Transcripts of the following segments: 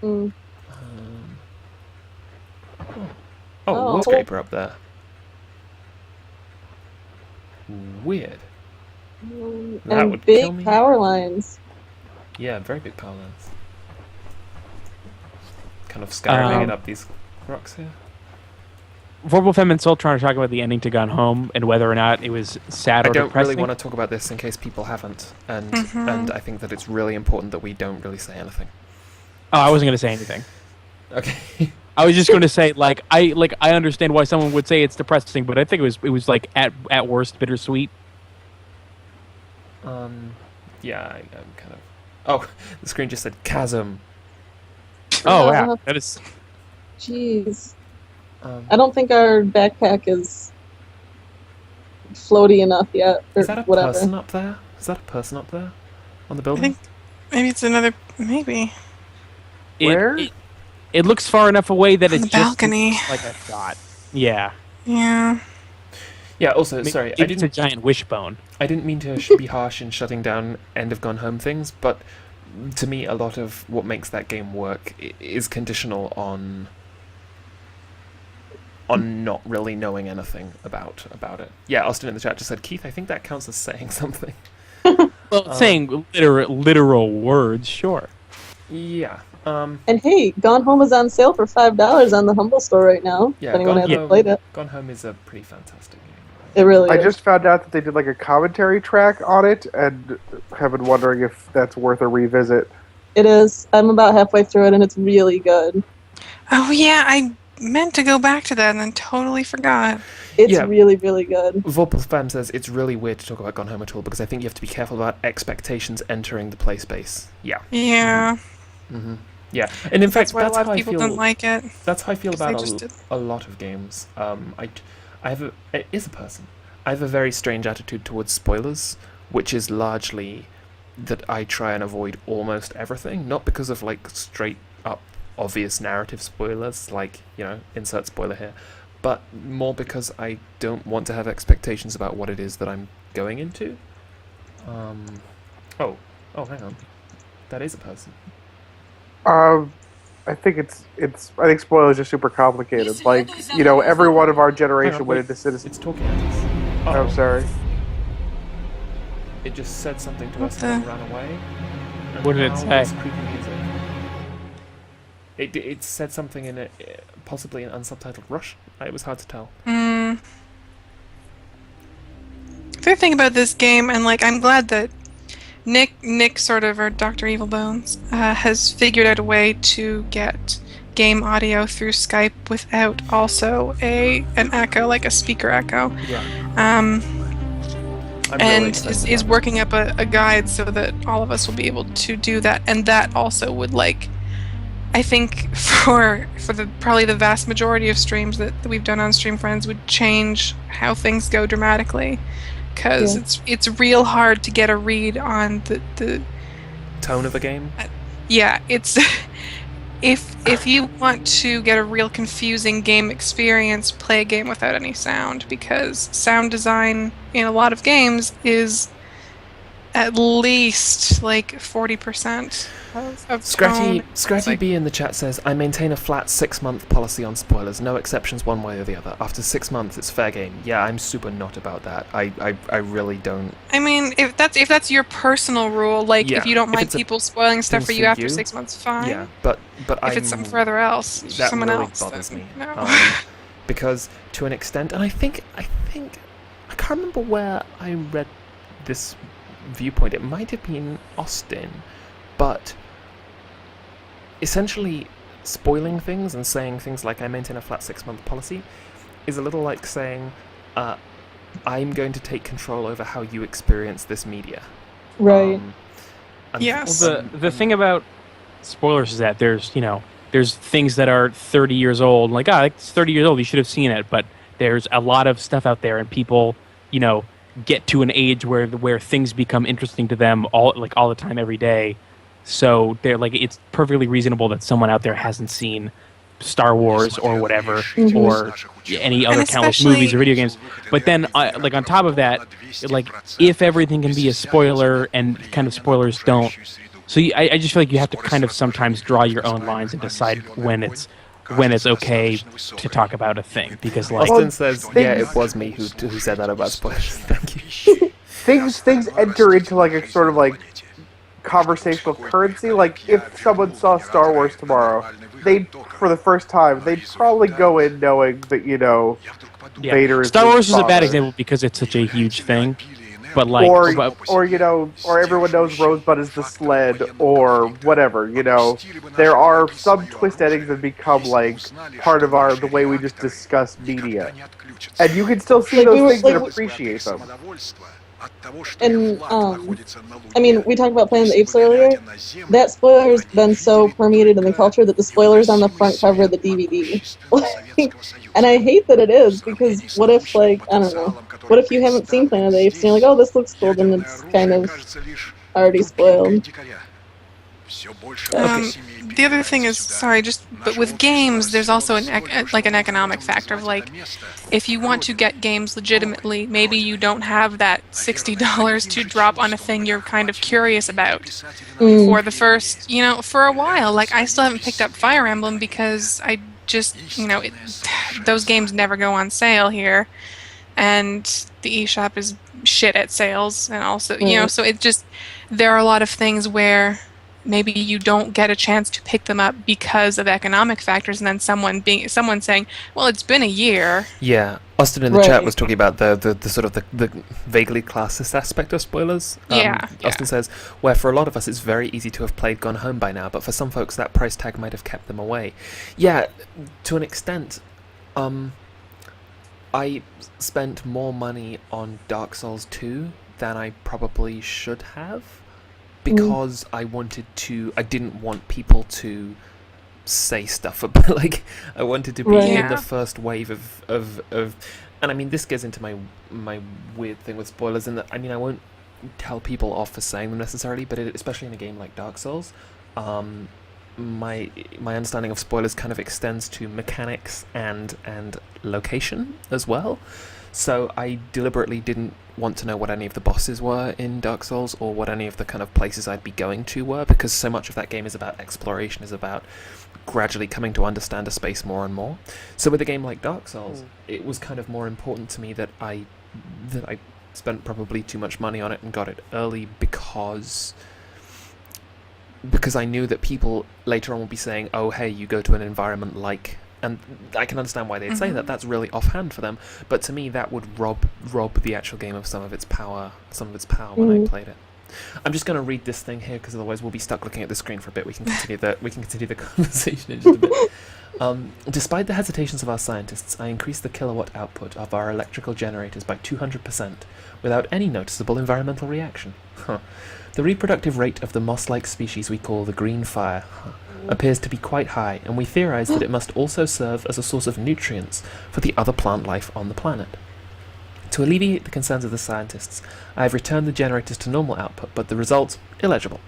Mm. Wallscraper up there. Weird. That And would kill big me. power lines. Yeah, very big power lines. Kind of skyrocketing it up these rocks here. Vorpal Femme and Soul trying to talk about the ending to Gone Home and whether or not it was sad I or don't really depressing. want to talk about this in case people haven't, and Mm-hmm. I think that it's really important that we don't really say anything. Oh, I wasn't going to say anything. Okay. I was just going to say I understand why someone would say it's depressing, but I think it was like at worst bittersweet. Yeah, I'm kind of. Oh, the screen just said chasm. Oh Yeah. yeah, that is. Jeez. I don't think our backpack is floaty enough yet, or Is that a whatever. person up there? Is that a person up there on the I building? think maybe it's another. Maybe. Where? It looks far enough away that On it's the just balcony. like a dot. Yeah. Yeah. Yeah. Also, sorry, Maybe it's a giant wishbone. I didn't mean to be harsh in shutting down End of Gone Home things, but to me, a lot of what makes that game work is conditional on not really knowing anything about it. Yeah, Austin in the chat just said, Keith, I think that counts as saying something. Well, saying literal words, sure. Yeah. And hey, Gone Home is on sale for $5 on the Humble Store right now. Yeah, if anyone Gone hasn't Home, played it, Gone Home is a pretty fantastic game. it really I is. just found out that they did like a commentary track on it, and have been wondering if that's worth a revisit. It is. I'm about halfway through it, and it's really good. Oh yeah, I meant to go back to that and then totally forgot. It's Yeah. really, really good. Vorpal Fam says it's really weird to talk about Gone Home at all because I think you have to be careful about expectations entering the play space. Yeah. Yeah. Yeah. And in fact, That's why a that's lot how of I people feel. don't like it. That's how I feel 'Cause they about just did- a lot of games. I have it is a person. I have a very strange attitude towards spoilers, which is largely that I try and avoid almost everything, not because of like straight up obvious narrative spoilers, like, insert spoiler here, but more because I don't want to have expectations about what it is that I'm going into. Oh, hang on. That is a person. I think I think spoilers are super complicated. Like, every one of our Hang generation on, went wait, into Citizen. it's talking at us. I'm sorry. It just said something to What us and then the- ran away. And What did it now say? there's creepy music. It said something in possibly in unsubtitled Russian. It was hard to tell. The thing about this game, and I'm glad that Nick sort of, or Dr. Evilbones, has figured out a way to get game audio through Skype without also an echo, like a speaker echo. Yeah. Um, I'm really and excited is about working up a guide so that all of us will be able to do that, and that also would I think for probably the vast majority of streams that we've done on Stream Friends would change how things go dramatically, because it's real hard to get a read on the tone of a game. yeah, it's if you want to get a real confusing game experience, play a game without any sound, because sound design in a lot of games is at least 40% of Scratty tone. Scratty B in the chat says, I maintain a flat 6-month policy on spoilers, no exceptions one way or the other. After 6 months it's fair game. Yeah, I'm super not about that. I really don't. I mean, if that's your personal rule, Yeah, if you don't if mind it's a people spoiling stuff thing for you for after you, 6 months, fine. Yeah, but If it's something for other else, that someone really else, bothers then me. no. Because to an extent, and I think I can't remember where I read this viewpoint. It might have been Austin, but essentially spoiling things and saying things like I maintain a flat 6-month policy is a little like saying I'm going to take control over how you experience this media. Right. Yes. Well, the thing about spoilers is that there's things that are 30 years old. It's 30 years old. You should have seen it. But there's a lot of stuff out there, and people, get to an age where things become interesting to them all the time, every day. So they're it's perfectly reasonable that someone out there hasn't seen Star Wars or whatever, or any other countless especially- movies or video games. But then, on top of that, if everything can be a spoiler and kind of spoilers don't So I just feel like you have to kind of sometimes draw your own lines and decide when it's okay to talk about a thing, because like Austin says, yeah, it things- was me who said that about spoilers. Thank you. things enter into like a sort of like conversational currency. Like if someone saw Star Wars tomorrow, they'd for the first time they'd probably go in knowing that Vader is Star his Wars is a bad father. example because it's such a huge thing. But like, or everyone knows Rosebud is the sled, or whatever. There are some twist endings that become like part of the way we just discuss media, and you can still see Like, those we were- things like, and appreciate them. And I mean, we talked about Planet of the Apes earlier. That spoiler's been so permeated in the culture that the spoiler's on the front cover of the DVD. And I hate that it is, because what if, like, I don't know, what if you haven't seen Planet of the Apes and you're like, oh, this looks cool, then it's kind of already spoiled. The other thing is, but with games, there's also an economic factor of like, if you want to get games legitimately, maybe you don't have that $60 to drop on a thing you're kind of curious about for the first, for a while. Like, I still haven't picked up Fire Emblem because I just, those games never go on sale here, and the eShop is shit at sales, and also, so it just, there are a lot of things where maybe you don't get a chance to pick them up because of economic factors, and then someone saying, well, it's been a year. Yeah, Austin in the chat was talking about the sort of the vaguely classist aspect of spoilers. Austin says, where for a lot of us it's very easy to have played Gone Home by now, but for some folks that price tag might have kept them away. Yeah, to an extent. I spent more money on Dark Souls 2 than I probably should have, because I didn't want people to say stuff about, like, I wanted to be in the first wave of and I mean, this gets into my weird thing with spoilers, in that, I mean, I won't tell people off for saying them necessarily, but especially in a game like Dark Souls, my understanding of spoilers kind of extends to mechanics and location as well. So I deliberately didn't want to know what any of the bosses were in Dark Souls, or what any of the kind of places I'd be going to were, because so much of that game is about exploration, is about gradually coming to understand a space more and more. So with a game like Dark Souls, it was kind of more important to me that I spent probably too much money on it and got it early, because I knew that people later on would be saying, oh, hey, you go to an environment like... And I can understand why they'd say that. That's really offhand for them. But to me, that would rob the actual game of some of its power when I played it. I'm just going to read this thing here, because otherwise we'll be stuck looking at the screen for a bit. We can continue the conversation in just a bit. Despite the hesitations of our scientists, I increased the kilowatt output of our electrical generators by 200% without any noticeable environmental reaction. The reproductive rate of the moss-like species we call the green fire appears to be quite high, and we theorize that it must also serve as a source of nutrients for the other plant life on the planet. To alleviate the concerns of the scientists, I have returned the generators to normal output, but the results illegible.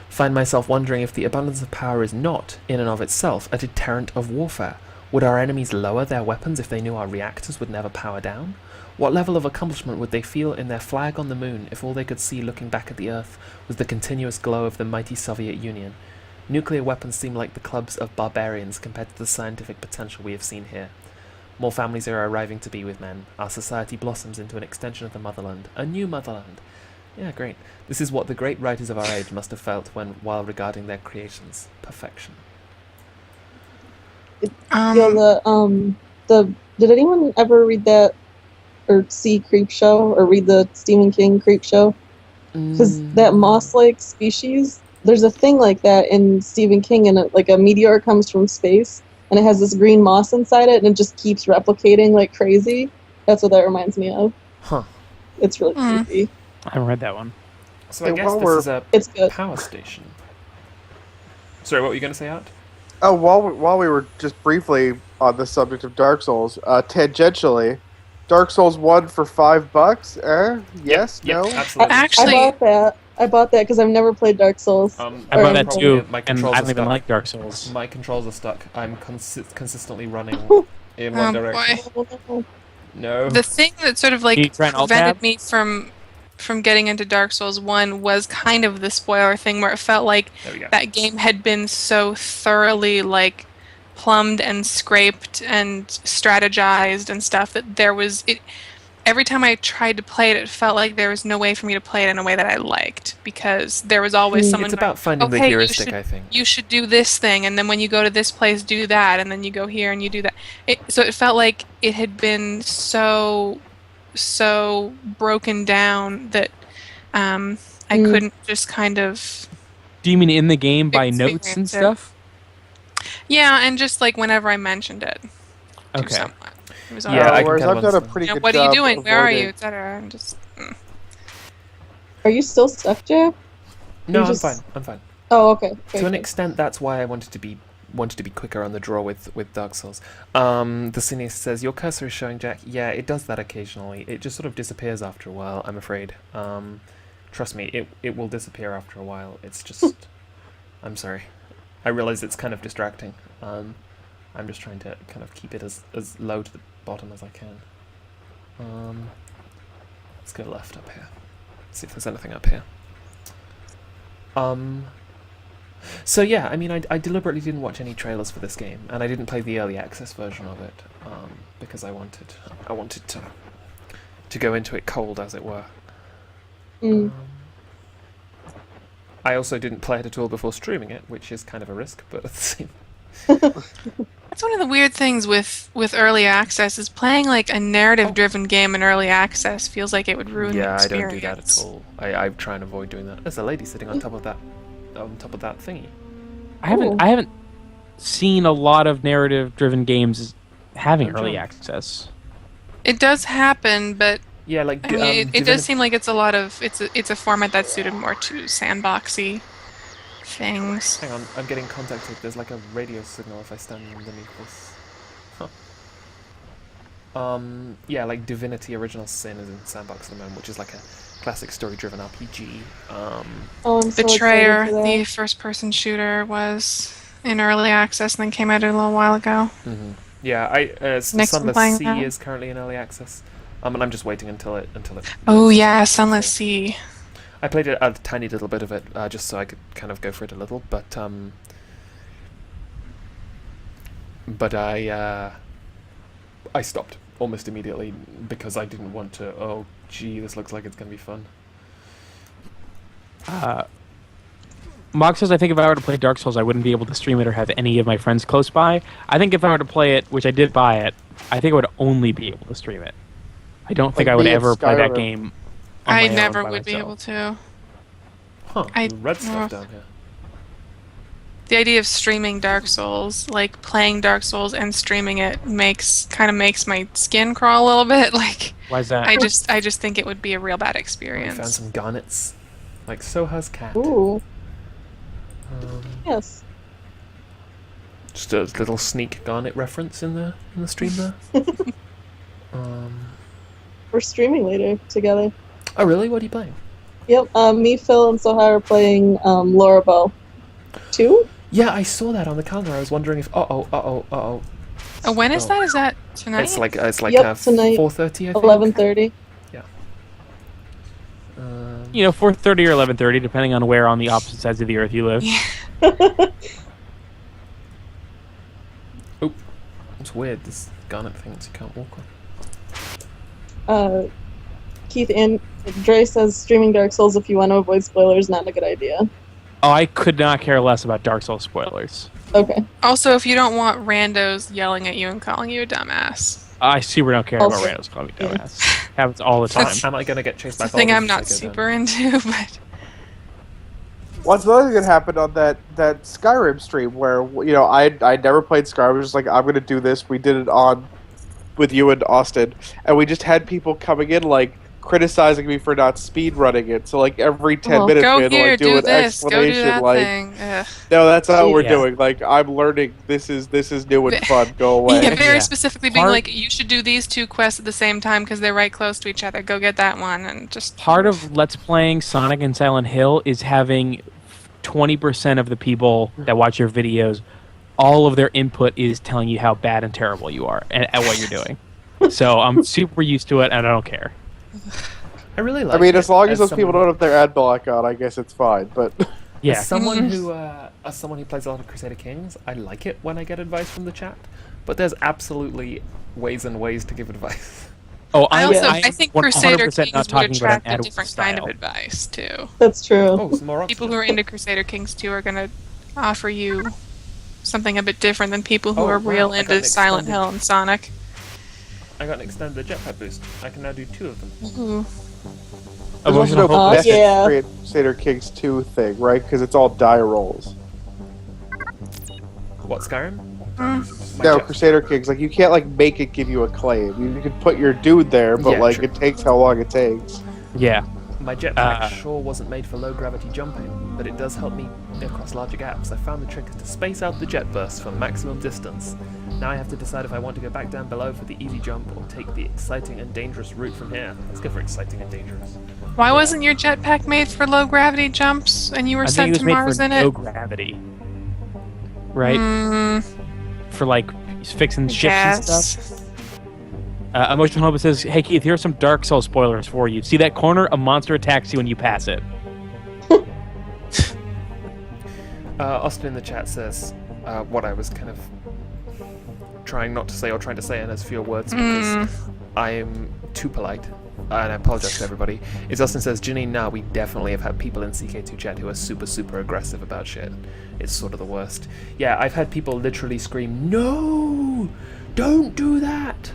Find myself wondering if the abundance of power is not, in and of itself, a deterrent of warfare. Would our enemies lower their weapons if they knew our reactors would never power down? What level of accomplishment would they feel in their flag on the moon if all they could see looking back at the Earth was the continuous glow of the mighty Soviet Union? Nuclear weapons seem like the clubs of barbarians compared to the scientific potential we have seen here. More families are arriving to be with men. Our society blossoms into an extension of the motherland. A new motherland. Yeah, great. This is what the great writers of our age must have felt while regarding their creations. Perfection. Did anyone ever read that or see Creepshow or read the Stephen King Creepshow? Because that moss-like species, there's a thing like that in Stephen King, and like a meteor comes from space, and it has this green moss inside it, and it just keeps replicating like crazy. That's what that reminds me of. Huh. It's really creepy. I haven't read that one. So I guess this is it's good. Power station. Sorry, what were you going to say, Art? Oh, while we were just briefly on the subject of Dark Souls, tangentially, Dark Souls 1 for $5? Yes? Yep, No? absolutely. Actually, I bought that because I've never played Dark Souls. I bought that too, My and controls I are don't even stuck. like Dark Souls. My controls are stuck. I'm consistently running in one oh direction. boy. No. The thing that sort of like Can you try and alt-tab? prevented me from from getting into Dark Souls 1 was kind of the spoiler thing, where it felt like There we go. that game had been so thoroughly like plumbed and scraped and strategized and stuff that there was it. Every time I tried to play it, it felt like there was no way for me to play it in a way that I liked, because there was always someone It's going, about finding the "Okay, heuristic, I think. you should do this thing, and then when you go to this place, do that, and then you go here and you do that." So it felt like it had been so broken down that I couldn't just kind of. Do you mean in the game by experience notes and it. stuff? Yeah, and just like whenever I mentioned it to Okay. someone. It was Yeah, I can whereas kind of I've done a understand. pretty good what are job you doing? Where are avoiding- you? Etc. And just. Are you still stuck, Jeff? No, You I'm just- fine. I'm fine. Oh, okay. To an extent, that's why I wanted to be quicker on the draw with Dark Souls. The Cynic says your cursor is showing, Jack. Yeah, it does that occasionally. It just sort of disappears after a while. I'm afraid. Trust me, it will disappear after a while. It's just. I'm sorry. I realize it's kind of distracting. I'm just trying to kind of keep it as low to the bottom as I can. Let's go left up here. See if there's anything up here. So yeah, I mean, I deliberately didn't watch any trailers for this game, and I didn't play the early access version of it because I wanted to go into it cold, as it were. I also didn't play it at all before streaming it, which is kind of a risk, but at the same. That's one of the weird things with early access is playing like a narrative-driven game in early access feels like it would ruin the Yeah, I experience. don't do that at all. I try and avoid doing that. There's a lady sitting on top of that thingy. I haven't seen a lot of narrative-driven games having early access. It does happen, but Yeah, like I mean, it does seem like it's a format that's suited more to sandboxy things. Hang on, I'm getting contacted. There's like a radio signal if I stand underneath this. Huh. Yeah, like Divinity Original Sin is in Sandbox at the moment, which is like a classic story-driven RPG. Oh, I'm so Betrayer, excited for the that. first-person shooter, was in early access and then came out a little while ago. Yeah, Next I'm Sunless playing Sea that. is currently in early access. And I'm just waiting until it. Oh yeah, Sunless Sea. I played a tiny little bit of it just so I could kind of go for it a little, but I stopped almost immediately because I didn't want to. Oh, gee, this looks like it's gonna be fun. Mog says, I think if I were to play Dark Souls, I wouldn't be able to stream it or have any of my friends close by. I think if I were to play it, which I did buy it, I think I would only be able to stream it. I don't think Like I would me at ever play that Skyrim. game on I my own never by would be myself. able to. Huh? I- Red stuff oh. down here. The idea of streaming Dark Souls, like playing Dark Souls and streaming it, makes my skin crawl a little bit. Like Why is that? I just think it would be a real bad I found experience. some garnets. Like so has Cat. Ooh, Um, yes. Just a little sneak garnet reference in the stream there. We're streaming later together. Oh really? What are you playing? Yep. Me, Phil, and Sohar are playing Laura Bow 2. Yeah, I saw that on the calendar. I was wondering if Oh, when is Oh. that? Is that tonight? It's like Yep, tonight, 4:30. I think. 11:30. You know, 4:30 or 11:30, depending on where on the opposite sides of the earth you live. Oh, it's weird. This garnet thing that you can't walk on. Keith and Dre says streaming Dark Souls if you want to avoid spoilers, not a good idea. Oh, I could not care less about Dark Souls spoilers. Okay. Also, if you don't want randos yelling at you and calling you a dumbass. I super don't care about Also- randos calling me dumbass. Happens all the time. Am I gonna get chased by It's the thing I'm boulders if I not go down? super into, but What's another thing that happened on that Skyrim stream where I never played Skyrim. I was just like, I'm gonna do this. We did it on with you and Austin, and we just had people coming in like criticizing me for not speed running it. So like every 10 Oh. minutes go we had to here, like do do an this, go do explanation that like, thing. Ugh. no, that's not what we're Yeah. doing. Like I'm learning. This is new and fun. Go away. Yeah, very Yeah. specifically being Part- like, you should do these two quests at the same time because they're right close to each other. Go get that one, and just Part of Let's Playing Sonic and Silent Hill is having 20% of the people that watch your videos, all of their input is telling you how bad and terrible you are at what you're doing. So I'm super used to it, and I don't care. I really like I mean, it as long as those people someone- don't have their ad block on, I guess it's fine. But Yeah. As someone who plays a lot of Crusader Kings, I like it when I get advice from the chat. But there's absolutely ways and ways to give advice. Oh, I I'm think 100% Crusader not Kings would talking about attract an a Adwirth different kind of style. advice too. That's true. Oh, some more People who are into Crusader Kings 2 are going to offer you something a bit different than people who Oh, are wow, real I got into an Silent extended- Hill and Sonic. I got an extended jetpack boost. I can now do 2 of them. Ooh. there's also Emotional no hope. method yeah. to Crusader Kings 2 thing, right? Because it's all die rolls. What, Skyrim? My No, jet- Crusader Kings, like, you can't, like, make it give you a claim. You can put your dude there, but, Yeah, like, true. it takes how long it takes. Yeah. My jetpack sure wasn't made for low gravity jumping, but it does help me across larger gaps. I found the trick is to space out the jet bursts for maximum distance. Now I have to decide if I want to go back down below for the easy jump or take the exciting and dangerous route from here. Let's go for exciting and dangerous. Why wasn't your jetpack made for low gravity jumps and you were I think sent it was to made Mars for in no it? gravity. Right? Mm, For, like, fixing ships and yes. stuff. Emotional Hope says, hey Keith, here are some Dark Souls spoilers for you. See that corner? A monster attacks you when you pass it. Austin in the chat says what I was kind of trying not to say or trying to say in as fewer words because I'm too polite. And I apologize to everybody. Is Austin says, Janine, now we definitely have had people in CK2 chat who are super aggressive about shit. It's sort of the worst. Yeah, I've had people literally scream, no! Don't do that!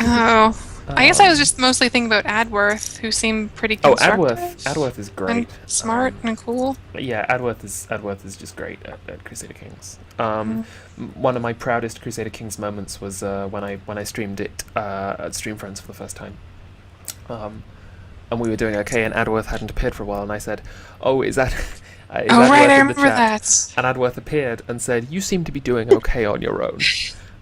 Oh. I guess I was just mostly thinking about Adwirth, who seemed pretty Oh, constructive. Adwirth is great. And smart and cool. Yeah, Adwirth is just great at Crusader Kings. One of my proudest Crusader Kings moments was when I streamed it at Stream Friends for the first time. And we were doing okay, and Adwirth hadn't appeared for a while, and I said, "Oh, is that?" Oh right, I in the remember chat?" that. And Adwirth appeared and said, "You seem to be doing okay on your own."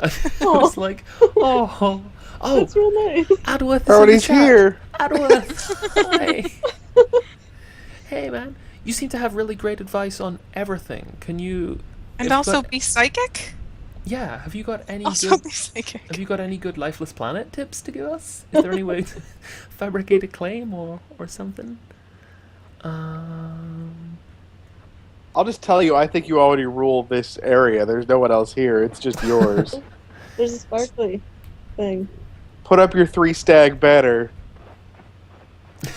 And I was like, "Oh, That's real nice. Adwirth is Oh, in the he's chat. here! Adwirth, hi. Hey, man, you seem to have really great advice on everything. Can you?" And if also got- be psychic? yeah. Have you got any Also good? be psychic. Have you got any good Lifeless Planet tips to give us? Is there any way to fabricate a claim or something? I'll just tell you, I think you already rule this area. There's no one else here. It's just yours. There's a sparkly thing. Put up your 3-stag banner.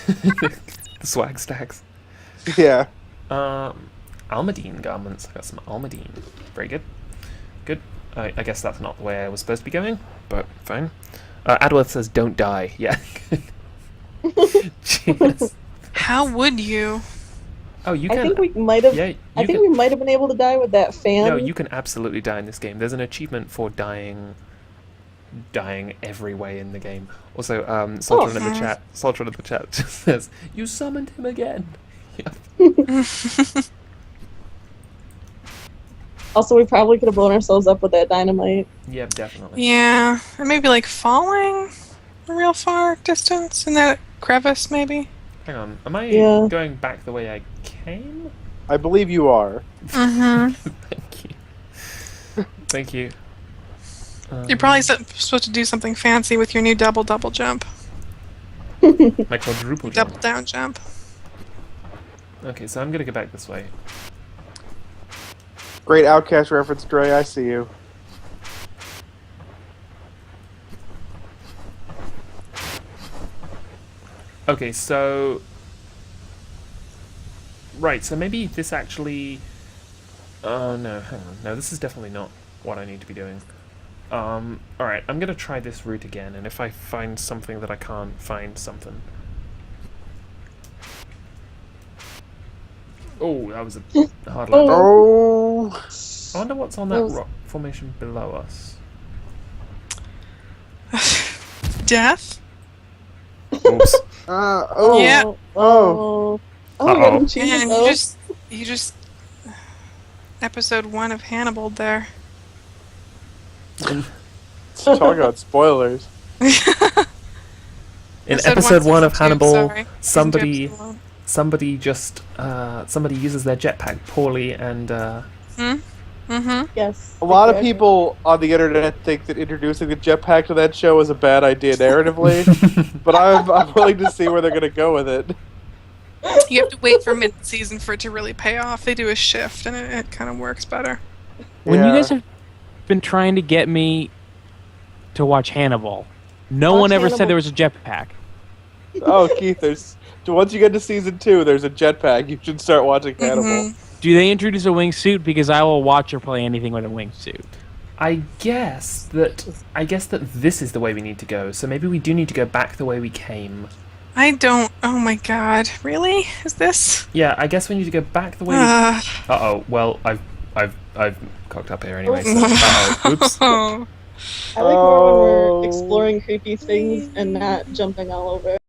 The swag stacks. Yeah. Almadine garments. I got some Almadine. Very good. Good. I guess that's not the way I was supposed to be going, but fine. Adworth says, "Don't die." Yeah. Jeez. How would you? Oh, you I can. think we might have. Yeah, you I think can, we might have been able to die with that fan. No, you can absolutely die in this game. There's an achievement for dying every way in the game. Also, Soltron in the chat. Soltron in the chat just says, "You summoned him again." Yeah. Also, we probably could have blown ourselves up with that dynamite. Yeah, definitely. Yeah, or maybe like falling a real far distance in that crevice, maybe. Hang on. Am I Yeah. going back the way I came? I believe you are. Mm-hmm. Thank you. Thank you. You're probably supposed to do something fancy with your new double jump, My quadruple jump. double down jump. Okay, so I'm gonna go back this way. Great Outcast reference, Dre. I see you. Okay, so... Right, so maybe this actually... Oh, no, hang on. No, this is definitely not what I need to be doing. Alright, I'm gonna try this route again, and if I find something that I can't find something... Oh, that was a hard landing. Oh. I wonder what's on that rock formation below us. Death? Oops. Oh. Yeah. Oh. Oh, I got him cheated. Man, though. you just episode 1 of Hannibal there. Talking about spoilers. In episode 1 of season two, Hannibal, sorry. Season two, somebody episode 1. somebody just somebody uses their jetpack poorly and Mm-hmm. Yes. A lot of exactly. people on the internet think that introducing the jetpack to that show is a bad idea narratively, but I'm willing to see where they're going to go with it. You have to wait for mid-season for it to really pay off. They do a shift, and it kind of works better. When you Yeah. guys have been trying to get me to watch Hannibal, no Watch one ever said Hannibal. there was a jetpack. Oh, Keith, once you get to season 2, there's a jetpack. You should start watching Hannibal. Mhm. Do they introduce a wingsuit? Because I will watch or play anything with a wingsuit. I guess that this is the way we need to go. So maybe we do need to go back the way we came. I don't. Oh my god, really? Is this? Yeah, I guess we need to go back the way. Uh-oh. Well, I've cocked up here anyway. So, uh-oh. Oops. Oh. I like more when Oh. we're exploring creepy things and not jumping all over.